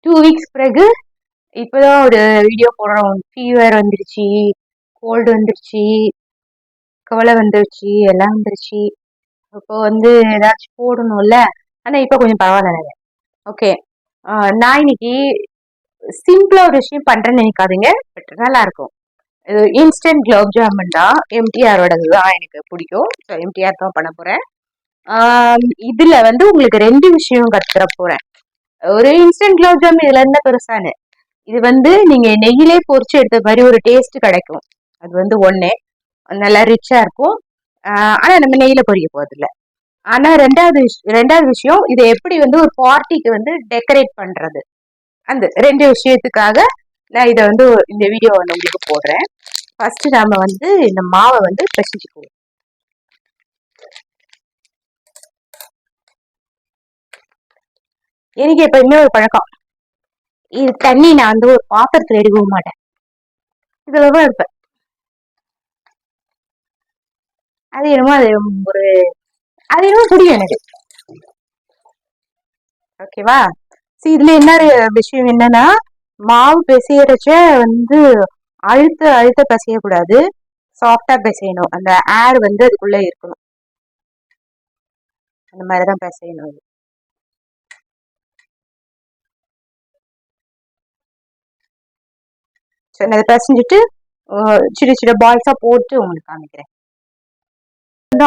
2 weeks பிறகு இப்போதான் ஒரு வீடியோ போடுறோம். ஃபீவர் வந்துருச்சு, கோல்டு வந்துருச்சு, கவலை வந்துருச்சு, எல்லாம் வந்துருச்சு. இப்போ ஏதாச்சும் போடணும்ல. ஆனா இப்ப கொஞ்சம் பரவாயில்ல. ஓகே. நான் இன்னைக்கு சிம்பிளா ஒரு விஷயம் பண்றேன்னு நினைக்காதீங்க. பட் நல்லா இருக்கும். இது இன்ஸ்டன்ட் குலோப் ஜாமுன் தான். எம்டிஆரோடது தான் எனக்கு பிடிக்கும். ஸோ எம்டிஆர் தான் பண்ண போறேன். இதுல உங்களுக்கு 2 விஷயம் கத்துற போறேன். ஒரு இன்ஸ்டன்ட் குலோப் ஜாமுன் இதுல என்ன பெருசானு, இது நீங்க நெய்யிலே பொரிச்சு எடுத்த மாதிரி ஒரு டேஸ்ட் கிடைக்கும். அது ஒண்ணு நல்லா ரிச்சா இருக்கும். ஆனா நம்ம நெய்யில பொரிக்க போறது இல்ல. ஆனா ரெண்டாவது விஷயம், இதை எப்படி ஒரு பார்ட்டிக்கு டெக்கரேட் பண்றது, அந்த 2 விஷயத்துக்காக நான் இதை இந்த வீடியோ உங்களுக்கு போடுறேன். ஃபர்ஸ்ட் நாம இந்த மாவை பிசைஞ்சுக்குவோம். எனக்கு எப்பயுமே ஒரு பழக்கம், இது தண்ணி நான் ஒரு பாத்திரத்துல எடுக்கவும் மாட்டேன், இதுலதான் இருப்பேன். அது என்னமோ புரியும் எனக்கு. ஓகேவா? இதுல என்ன விஷயம் என்னன்னா, மாவு பிசையறச்ச அழுத்த பிசையக்கூடாது, சாஃப்டா பிசையணும். அந்த ஏர் அதுக்குள்ள இருக்கணும். அந்த மாதிரிதான் பிசையணும். அதை பிசைஞ்சிட்டு சின்ன சின்ன பால்ஸா போட்டு உங்களுக்கு காமிக்கிறேன்.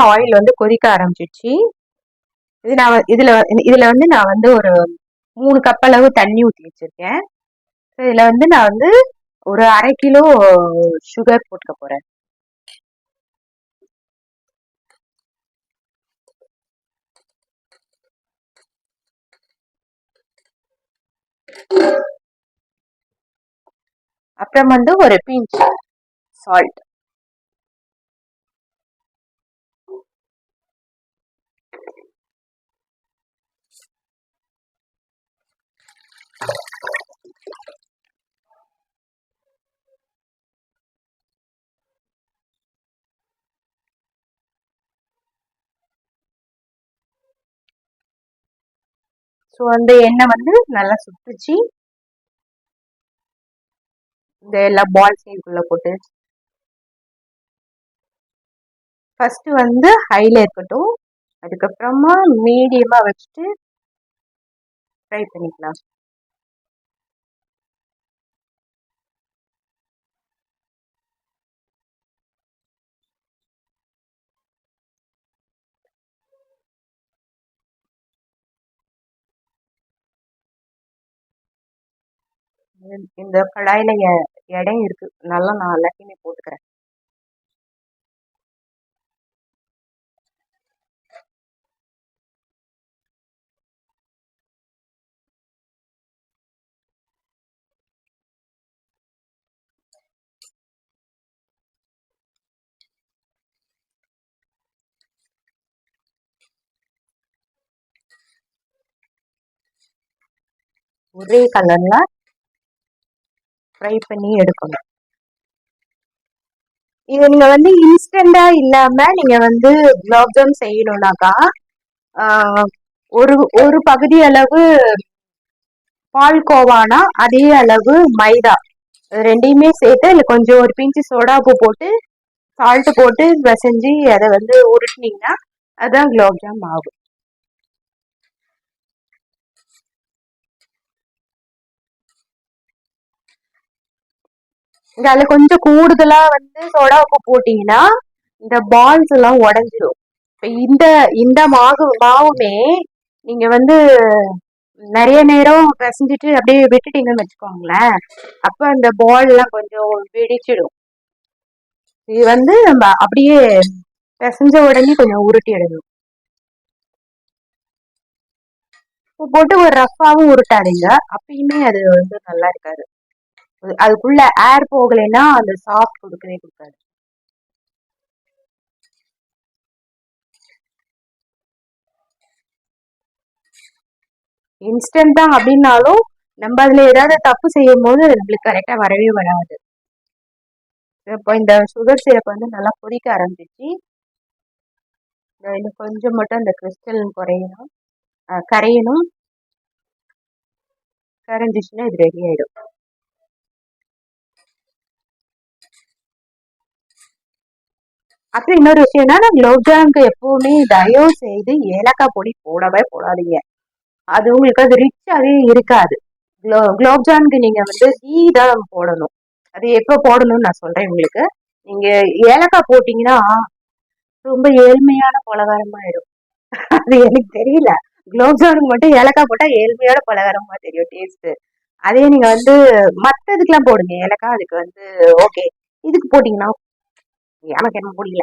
ஆயில் கொதிக்க ஆரம்பிச்சிடுச்சு. இதுல நான் ஒரு 3 கப் அளவு தண்ணி ஊற்றி வச்சிருக்கேன். இதுல நான் ஒரு 1/2 கிலோ சுகர் போட்டுக்க போறேன். அப்புறம் ஒரு பிஞ்ச் சால்ட். ஸோ அந்த எண்ணெய் நல்லா சுட்டுச்சு. இந்த எல்லா பால்ஸ் இதுக்குள்ள போட்டு ஃபர்ஸ்ட் ஹைல இருக்கட்டும், அதுக்கப்புறமா மீடியமா வச்சுட்டு ஃப்ரை பண்ணிக்கலாம். இந்த கடாயில எடை இருக்கு, நல்லா நான் எல்லாத்தையுமே போட்டுக்கிறேன். ஒரே கலர்ல ஃப்ரை பண்ணி எடுக்கணும். இது நீங்க இன்ஸ்டண்டா இல்லாம நீங்க குலாப் ஜாம் செய்யணும்னாக்கா ஒரு ஒரு பகுதி அளவு பால்கோவானா அதே அளவு மைதா, ரெண்டையுமே சேர்த்து இல்லை கொஞ்சம் ஒரு பிஞ்சு சோடாப்பு போட்டு சால்ட் போட்டு பிசைஞ்சு அதை உருட்டினீங்கன்னா அதுதான் குலாப் ஜாம் ஆகும். அதுல கொஞ்சம் கூடுதலா சோடா உப்பு போட்டீங்கன்னா இந்த பால்ஸ் எல்லாம் உடஞ்சிடும். இப்ப இந்த மாவுமே நீங்க நிறைய நேரம் பிசைஞ்சிட்டு அப்படியே விட்டுட்டீங்கன்னு வச்சுக்கோங்களேன், அப்ப அந்த பால் எல்லாம் கொஞ்சம் வெடிச்சிடும். இது நம்ம அப்படியே பிசைஞ்ச உடனே கொஞ்சம் உருட்டி எடுக்கணும். போட்டு ஒரு ரஃப்பாவும் உருட்டாதீங்க, அப்பயுமே அது நல்லா இருக்காது. அதுக்குள்ள ஏர் போகலைன்னா அந்த சாஃப்ட் கொடுக்கவே கொடுக்காது. இன்ஸ்டன்ட் தான் அப்படின்னாலும் நம்ம அதுல ஏதாவது தப்பு செய்யும் போது நம்மளுக்கு கரெக்டா வரவே வராது. இப்போ இந்த சுகர் சிரப் நல்லா கொதிக்க ஆரம்பிச்சிச்சு. இன்னும் கொஞ்சம் மட்டும் அந்த கிறிஸ்டல் கரையணும். கரைஞ்சிச்சுன்னா இது ரெடி ஆயிடும். அப்புறம் இன்னொரு விஷயம் என்னன்னா, குலோப் ஜாமுக்கு எப்பவுமே தயவு செய்து ஏலக்காய் பொடி போடவே போடாதீங்க. அது உங்களுக்கு அது ரிச்சாவே இருக்காது. குலோப் ஜாமுக்கு நீங்க வந்து கீ தான் போடணும். அது எப்ப போடணும்னு நான் சொல்றேன் உங்களுக்கு. நீங்க ஏலக்காய் போட்டீங்கன்னா ரொம்ப ஏழ்மையான பலகாரமாயிடும். அது எனக்கு தெரியல. குலோப் ஜாமுனுக்கு மட்டும் ஏலக்காய் போட்டா ஏழ்மையான பலகாரமா தெரியும் டேஸ்ட். அதே நீங்க வந்து மத்ததுக்கெல்லாம் போடுங்க ஏலக்காய், அதுக்கு வந்து ஓகே. இதுக்கு போட்டீங்கன்னா எனக்கு என்ன முடியல.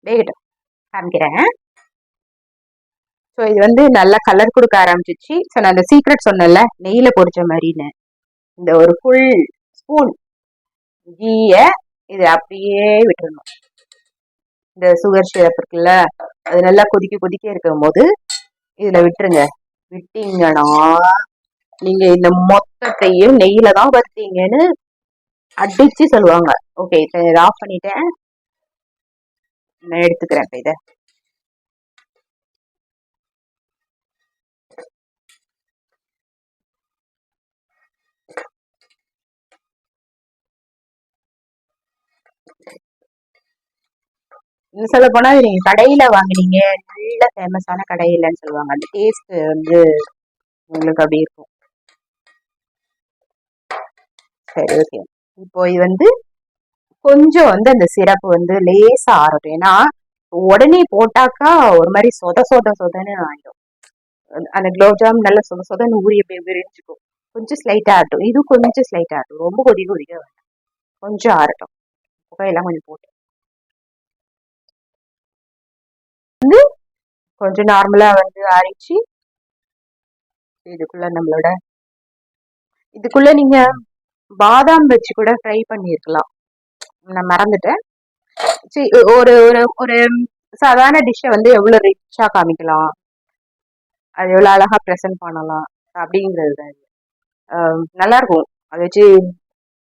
வேகட்டும், காமிக்கிறேன். ஸோ இது வந்து நல்லா கலர் கொடுக்க ஆரம்பிச்சிச்சு. ஸோ நான் அந்த சீக்ரெட் சொன்னேன்ல, நெய்யில பொரிச்ச மாதிரின்னு. இந்த ஒரு ஃபுல் ஸ்பூன் கீய இது அப்படியே விட்டுறணும். இந்த சுகர் சிரப் இருக்குல்ல, அது நல்லா கொதிக்க கொதிக்க இருக்கும் போது இதுல விட்டுருங்க. விட்டீங்கன்னா நீங்க இந்த மொத்தத்தையும் நெய்யில தான் வறுத்தீங்கன்னு அடிச்சு சொல்லுவாங்க. ஓகே, இப்ப இதை ஆஃப் பண்ணிட்டேன். நான் எடுத்துக்கிறேன் இப்ப இதை. இன்னும் சொல்ல போனா நீங்க கடையில வாங்குனீங்க, நல்ல ஃபேமஸான கடையிலன்னு சொல்லுவாங்க. அந்த டேஸ்ட் வந்து உங்களுக்கு அப்படி இருக்கும். சரி, ஓகே. இப்போ இது வந்து கொஞ்சம் வந்து அந்த சிரப்பு வந்து லேசா ஆறட்டும். ஏன்னா உடனே போட்டாக்கா ஒரு மாதிரி சொத சொத சொதன்னு ஆயிடும். அந்த குலோப் ஜாம் நல்ல சொத சொதன்னு ஊறி விரிஞ்சுக்கும். கொஞ்சம் ஸ்லைட்டா ஆகட்டும். இது கொஞ்சம் ஸ்லைட்டா ஆகட்டும். ரொம்ப கொதிக்க வேண்டாம். கொஞ்சம் ஆறட்டும். புகையெல்லாம் கொஞ்சம் போட்டு வந்து கொஞ்சம் நார்மலா வந்து ஆறிச்சு. இதுக்குள்ள நீங்க பாதாம் வச்சு கூட ஃப்ரை பண்ணிருக்கலாம். நான் மறந்துட்டேன். சரி, ஒரு ஒரு ஒரு சாதாரண டிஷ்ஷை வந்து எவ்வளவு ரிச்சா காமிக்கலாம், அது எவ்வளவு அழகா ப்ரெசென்ட் பண்ணலாம் அப்படிங்கிறது நல்லா இருக்கும். அதை வச்சு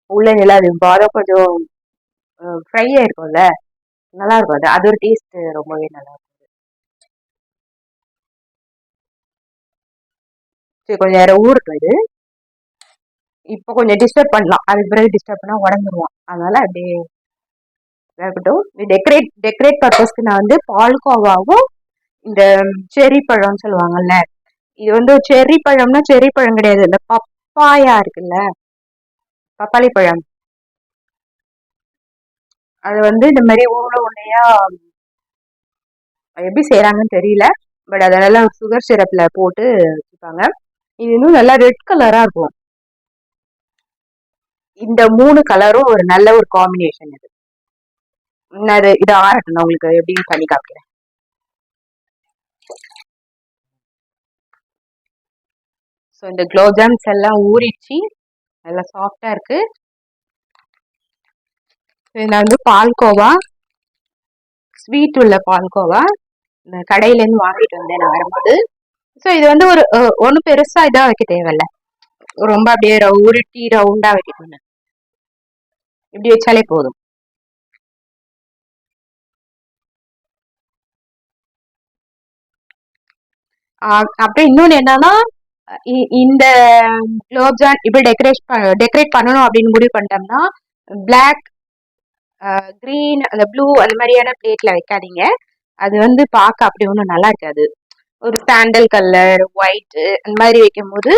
உள்ள நிலா அது பாதாம் கொஞ்சம் ஃப்ரை ஆயிருக்கும்ல, நல்லா இருக்கும். அது அது ஒரு டேஸ்ட் ரொம்பவே நல்லா இருக்கும். சரி, கொஞ்சம் நேரம் ஊறட்டும் இது. இப்போ கொஞ்சம் டிஸ்டர்ப் பண்ணலாம், அதுக்கு பிறகு டிஸ்டர்ப் பண்ணா உடஞ்சிருவான். அதனால அப்படியே இருக்கட்டும். டெக்கரேட் பர்பஸ்க்கு நான் வந்து பால்கோவாவும் இந்த செரி பழம்னு சொல்லுவாங்கல்ல, இது வந்து செர்ரி பழம்னா செர்ரி பழம் கிடையாது, இந்த பப்பாயா இருக்குல்ல, பப்பாளி பழம். அது வந்து இந்த மாதிரி ஊற உண்டையா எப்படி செய்யறாங்கன்னு தெரியல. பட் அதெல்லாம் சுகர் சிரப்ல போட்டு வச்சுப்பாங்க. இது இன்னும் நல்லா ரெட் கலரா இருக்கும். இந்த 3 கலரும் ஒரு நல்ல ஒரு காம்பினேஷன். இது இது ஆறட்டும், நான் உங்களுக்கு எப்படி பண்ணி காமிக்கிறேன். ஸோ இந்த குலோப் ஜாம்ஸ் எல்லாம் ஊறிச்சு, நல்லா சாஃப்டா இருக்கு. நான் வந்து பால்கோவா, ஸ்வீட் உள்ள பால்கோவா இந்த கடையில இருந்து வாங்கிட்டு வந்தேன் நான் வரும்போது. ஸோ இது வந்து ஒரு ஒன்றும் பெருசா இதா வைக்க தேவையில்ல. ரொம்ப அப்படியே உருட்டி ரவுண்டா வைக்கணும். இப்படி வச்சாலே போதும். அப்புறம் இன்னொன்னு என்னன்னா, இந்த குலோப் ஜாம் இப்படி டெக்கரேட் பண்ணணும் அப்படின்னு முடிவு பண்ணிட்டோம்னா, பிளாக், கிரீன், அந்த ப்ளூ அந்த மாதிரியான பிளேட்ல வைக்காதீங்க. அது வந்து பார்க்க அப்படி ஒன்றும் நல்லா இருக்காது. ஒரு சாண்டல் கலர், ஒயிட் அந்த மாதிரி வைக்கும் போது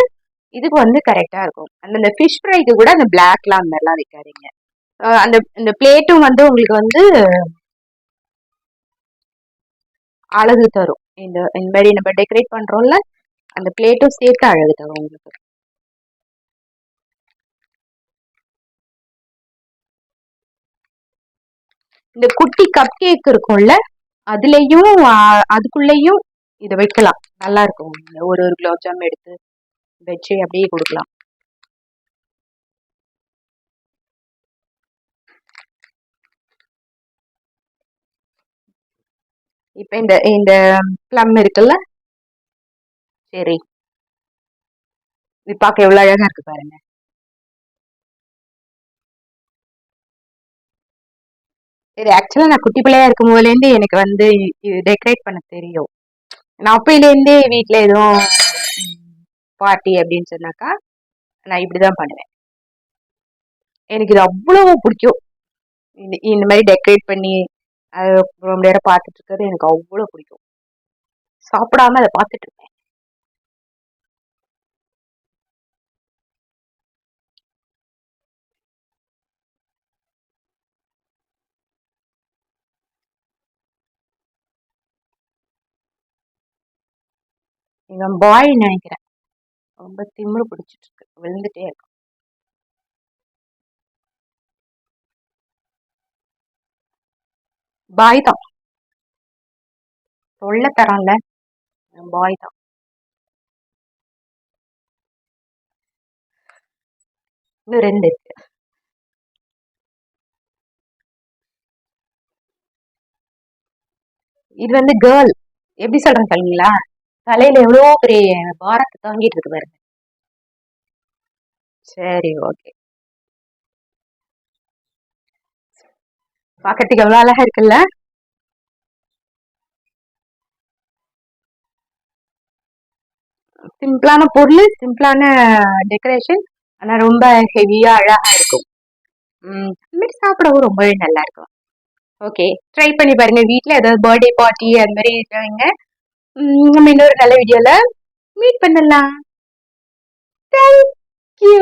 இதுக்கு வந்து கரெக்டா இருக்கும். அந்த ஃபிஷ் ஃப்ரைக்கு கூட அந்த பிளாக்லாம் அந்த மாதிரிலாம் வைக்காதீங்க. அந்த இந்த பிளேட்டும் வந்து உங்களுக்கு வந்து அழகு தரும். இந்த மாதிரி நம்ம டெக்கரேட் பண்றோம்ல, அந்த பிளேட்டும் சேர்த்து அழகு தரும் உங்களுக்கு. இந்த குட்டி கப் கேக் இருக்கும்ல, அதுலயும் அதுக்குள்ளேயும் இதை வைக்கலாம். நல்லா இருக்கும். ஒரு ஒரு குலோப் ஜாம் எடுத்து வச்சு அப்படியே கொடுக்கலாம். இப்ப இந்த இந்த பிளம் இருக்குல்ல, சரி, இது பார்க்க எவ்வளவு அழகா இருக்கு பாருங்க. இது ஆக்சுவலா நான் குட்டி பிள்ளையா இருக்கும் போதுலேருந்து எனக்கு வந்து டெக்கரேட் பண்ண தெரியும். நான் அப்பையிலேருந்தே வீட்ல எதுவும் பார்ட்டி அப்படின்னு சொன்னாக்கா நான் இப்படிதான் பண்ணுவேன். எனக்கு இது அவ்வளவு பிடிக்கும். இந்த மாதிரி டெக்கரேட் பண்ணி அது ரொம்ப நேரம் பார்த்துட்டு இருக்கிறது எனக்கு அவ்வளவு பிடிக்கும். சாப்பிடாம அதை பார்த்துட்டு இருப்பேன். இவன் பாய் நினைக்கிறேன். ரொம்ப திமிரு பிடிச்சிட்டு இருக்கு, விழுந்துட்டே இருக்கு. பாய் தான், சொல்ல தரான்ல, பாய் தான். இன்னும் 2 இருக்கு. இது வந்து கேர்ள். எப்படி சொல்றேன் சொல்லுங்களா, தலையில எவ்வளோ பெரிய பாரத்தை தாங்கிட்டு இருக்கு பாருங்க. சரி, ஓகே. பாக்கிறதுக்கு எவ்வளவு அழகா இருக்குல்ல. சிம்பிளான பொருள், சிம்பிளான டெக்கரேஷன், ஆனா ரொம்ப ஹெவியா அழகா இருக்கும். இந்த மாதிரி சாப்பிடவும் ரொம்பவே நல்லா இருக்கும். ஓகே, ட்ரை பண்ணி பாருங்க வீட்ல. ஏதாவது பர்த்டே பார்ட்டி அந்த மாதிரி வைங்க. நம்ம இன்னொரு நல்ல வீடியோல மீட் பண்ணலாம். தேங்க்யூ.